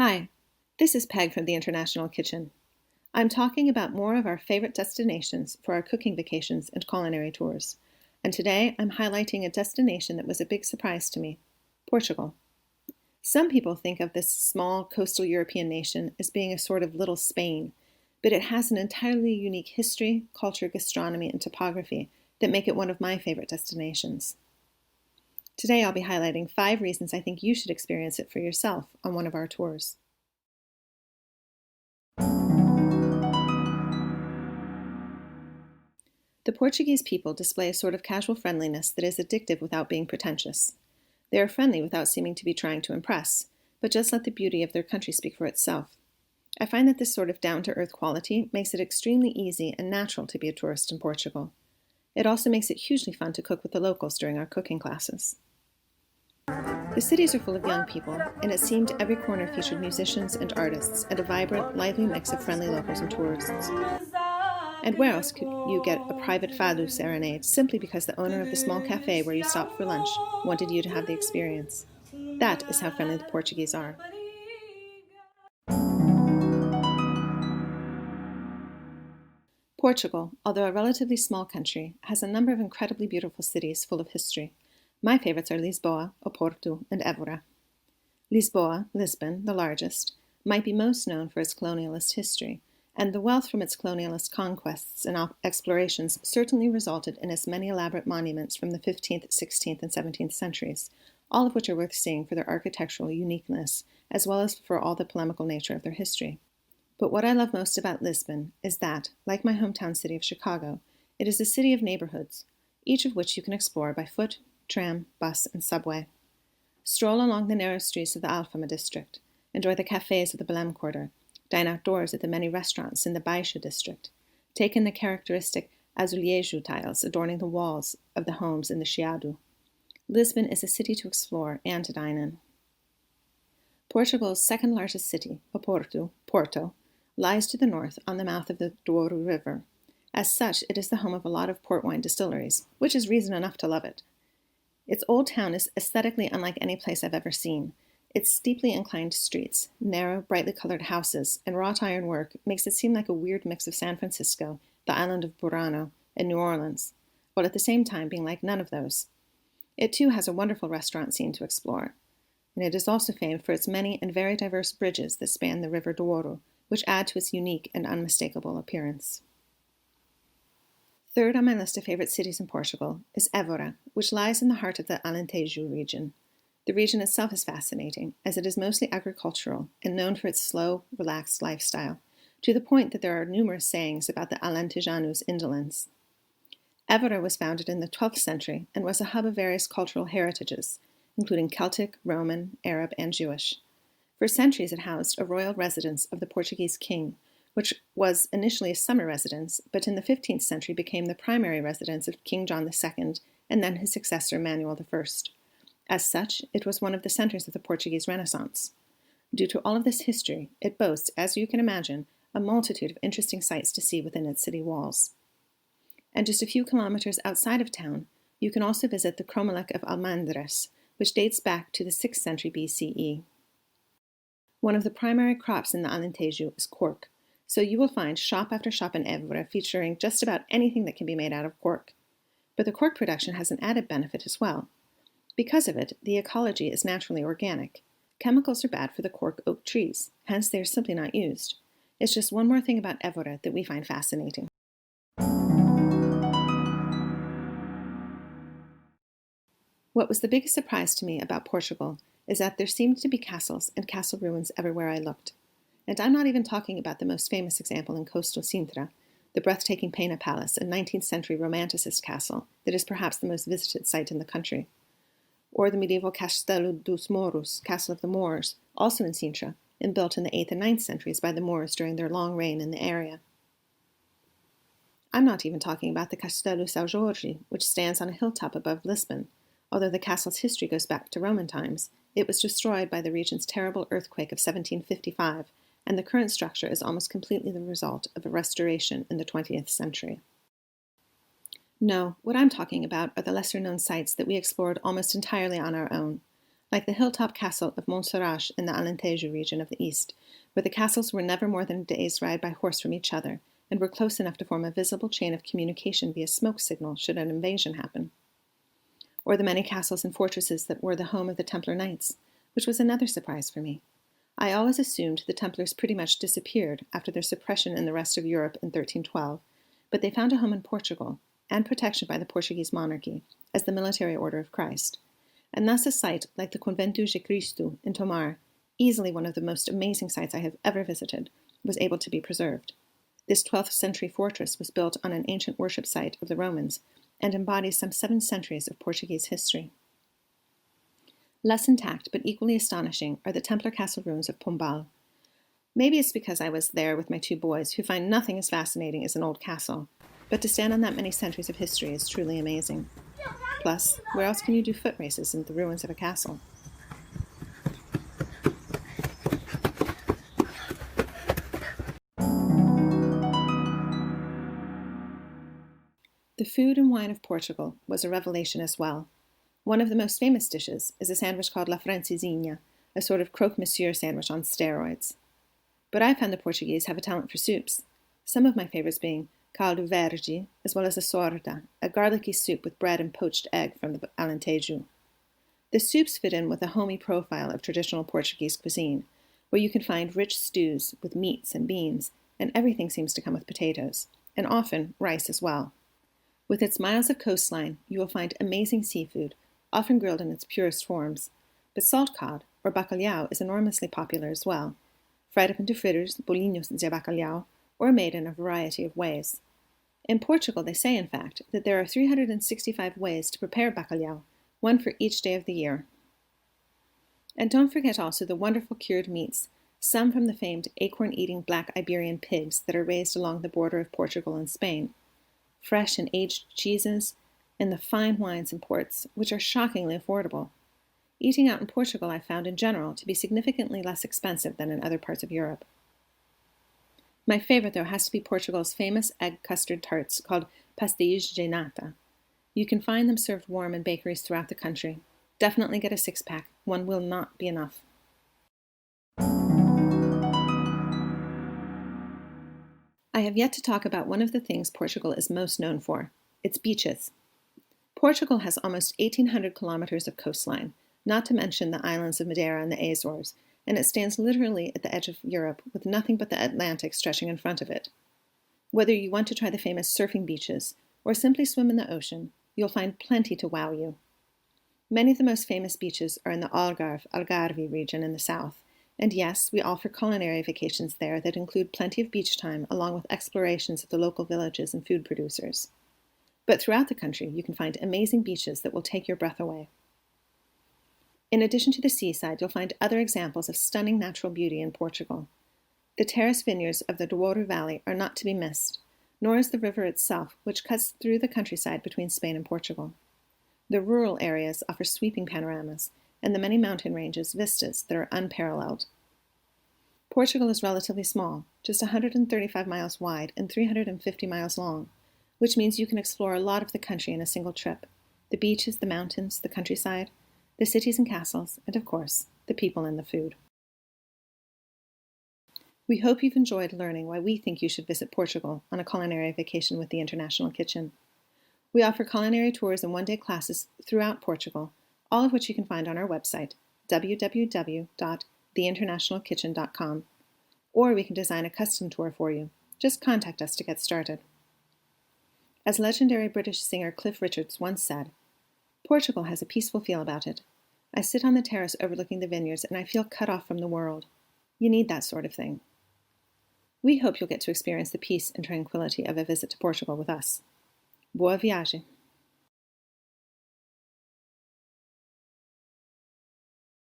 Hi, this is Peg from the International Kitchen. I'm talking about more of our favorite destinations for our cooking vacations and culinary tours. And today I'm highlighting a destination that was a big surprise to me, Portugal. Some people think of this small coastal European nation as being a sort of little Spain, but it has an entirely unique history, culture, gastronomy, and topography that make it one of my favorite destinations. Today I'll be highlighting 5 reasons I think you should experience it for yourself on one of our tours. The Portuguese people display a sort of casual friendliness that is addictive without being pretentious. They are friendly without seeming to be trying to impress, but just let the beauty of their country speak for itself. I find that this sort of down-to-earth quality makes it extremely easy and natural to be a tourist in Portugal. It also makes it hugely fun to cook with the locals during our cooking classes. The cities are full of young people, and it seemed every corner featured musicians and artists, and a vibrant, lively mix of friendly locals and tourists. And where else could you get a private fado serenade simply because the owner of the small cafe where you stopped for lunch wanted you to have the experience? That is how friendly the Portuguese are. Portugal, although a relatively small country, has a number of incredibly beautiful cities full of history. My favorites are Lisboa, Oporto, and Évora. Lisboa, Lisbon, the largest, might be most known for its colonialist history, and the wealth from its colonialist conquests and explorations certainly resulted in its many elaborate monuments from the 15th, 16th, and 17th centuries, all of which are worth seeing for their architectural uniqueness, as well as for all the polemical nature of their history. But what I love most about Lisbon is that, like my hometown city of Chicago, it is a city of neighborhoods, each of which you can explore by foot, tram, bus, and subway. Stroll along the narrow streets of the Alfama district, enjoy the cafes of the Belém quarter, dine outdoors at the many restaurants in the Baixa district, take in the characteristic azulejo tiles adorning the walls of the homes in the Chiado. Lisbon is a city to explore and to dine in. Portugal's second largest city, Porto, lies to the north on the mouth of the Douro River. As such, it is the home of a lot of port wine distilleries, which is reason enough to love it. Its old town is aesthetically unlike any place I've ever seen. Its steeply inclined streets, narrow, brightly colored houses, and wrought iron work makes it seem like a weird mix of San Francisco, the island of Burano, and New Orleans, while at the same time being like none of those. It too has a wonderful restaurant scene to explore, and it is also famed for its many and very diverse bridges that span the River Douro, which add to its unique and unmistakable appearance. Third on my list of favorite cities in Portugal is Évora, which lies in the heart of the Alentejo region. The region itself is fascinating, as it is mostly agricultural and known for its slow, relaxed lifestyle, to the point that there are numerous sayings about the Alentejanos' indolence. Évora was founded in the 12th century and was a hub of various cultural heritages, including Celtic, Roman, Arab, and Jewish. For centuries it housed a royal residence of the Portuguese king, which was initially a summer residence, but in the 15th century became the primary residence of King John II and then his successor Manuel I. As such, it was one of the centers of the Portuguese Renaissance. Due to all of this history, it boasts, as you can imagine, a multitude of interesting sights to see within its city walls. And just a few kilometers outside of town, you can also visit the Cromlech of Almandres, which dates back to the 6th century BCE. One of the primary crops in the Alentejo is cork, so you will find shop after shop in Évora featuring just about anything that can be made out of cork. But the cork production has an added benefit as well. Because of it, the ecology is naturally organic. Chemicals are bad for the cork oak trees, hence they are simply not used. It's just one more thing about Évora that we find fascinating. What was the biggest surprise to me about Portugal is that there seemed to be castles and castle ruins everywhere I looked. And I'm not even talking about the most famous example in coastal Sintra, the breathtaking Pena Palace, a 19th century Romanticist castle that is perhaps the most visited site in the country. Or the medieval Castelo dos Mouros, Castle of the Moors, also in Sintra, and built in the 8th and 9th centuries by the Moors during their long reign in the area. I'm not even talking about the Castelo São Jorge, which stands on a hilltop above Lisbon. Although the castle's history goes back to Roman times, it was destroyed by the region's terrible earthquake of 1755, and the current structure is almost completely the result of a restoration in the 20th century. No, what I'm talking about are the lesser-known sites that we explored almost entirely on our own. like the hilltop castle of Montserrat in the Alentejo region of the east, where the castles were never more than a day's ride by horse from each other and were close enough to form a visible chain of communication via smoke signal should an invasion happen. Or the many castles and fortresses that were the home of the Templar Knights, which was another surprise for me. I always assumed the Templars pretty much disappeared after their suppression in the rest of Europe in 1312, but they found a home in Portugal, and protection by the Portuguese monarchy, as the Military Order of Christ, and thus a site like the Convento de Cristo in Tomar, easily one of the most amazing sites I have ever visited, was able to be preserved. This 12th century fortress was built on an ancient worship site of the Romans and embodies some 7 centuries of Portuguese history. Less intact, but equally astonishing, are the Templar castle ruins of Pombal. Maybe it's because I was there with my 2 boys, who find nothing as fascinating as an old castle, but to stand on that many centuries of history is truly amazing. Plus, where else can you do foot races in the ruins of a castle? The food and wine of Portugal was a revelation as well. One of the most famous dishes is a sandwich called la francesinha, a sort of croque-monsieur sandwich on steroids. But I found the Portuguese have a talent for soups, some of my favorites being caldo verde, as well as a sorda, a garlicky soup with bread and poached egg from the Alentejo. The soups fit in with a homey profile of traditional Portuguese cuisine, where you can find rich stews with meats and beans, and everything seems to come with potatoes, and often rice as well. With its miles of coastline, you will find amazing seafood, often grilled in its purest forms, but salt cod, or bacalhau, is enormously popular as well, fried up into fritters, bolinhos de bacalhau, or made in a variety of ways. In Portugal, they say, in fact, that there are 365 ways to prepare bacalhau, one for each day of the year. And don't forget also the wonderful cured meats, some from the famed acorn-eating black Iberian pigs that are raised along the border of Portugal and Spain, fresh and aged cheeses, and the fine wines and ports, which are shockingly affordable. Eating out in Portugal I found in general to be significantly less expensive than in other parts of Europe. My favorite, though, has to be Portugal's famous egg custard tarts called pastéis de nata. You can find them served warm in bakeries throughout the country. Definitely get a 6-pack. One will not be enough. I have yet to talk about one of the things Portugal is most known for, its beaches. Portugal has almost 1,800 kilometers of coastline, not to mention the islands of Madeira and the Azores, and it stands literally at the edge of Europe with nothing but the Atlantic stretching in front of it. Whether you want to try the famous surfing beaches or simply swim in the ocean, you'll find plenty to wow you. Many of the most famous beaches are in the Algarve region in the south, and yes, we offer culinary vacations there that include plenty of beach time along with explorations of the local villages and food producers. But throughout the country, you can find amazing beaches that will take your breath away. In addition to the seaside, you'll find other examples of stunning natural beauty in Portugal. The terrace vineyards of the Douro Valley are not to be missed, nor is the river itself, which cuts through the countryside between Spain and Portugal. The rural areas offer sweeping panoramas, and the many mountain ranges vistas that are unparalleled. Portugal is relatively small, just 135 miles wide and 350 miles long, which means you can explore a lot of the country in a single trip: the beaches, the mountains, the countryside, the cities and castles, and of course, the people and the food. We hope you've enjoyed learning why we think you should visit Portugal on a culinary vacation with the International Kitchen. We offer culinary tours and one-day classes throughout Portugal, all of which you can find on our website, www.theinternationalkitchen.com, or we can design a custom tour for you. Just contact us to get started. As legendary British singer Cliff Richards once said, "Portugal has a peaceful feel about it. I sit on the terrace overlooking the vineyards and I feel cut off from the world. You need that sort of thing." We hope you'll get to experience the peace and tranquility of a visit to Portugal with us. Boa viagem!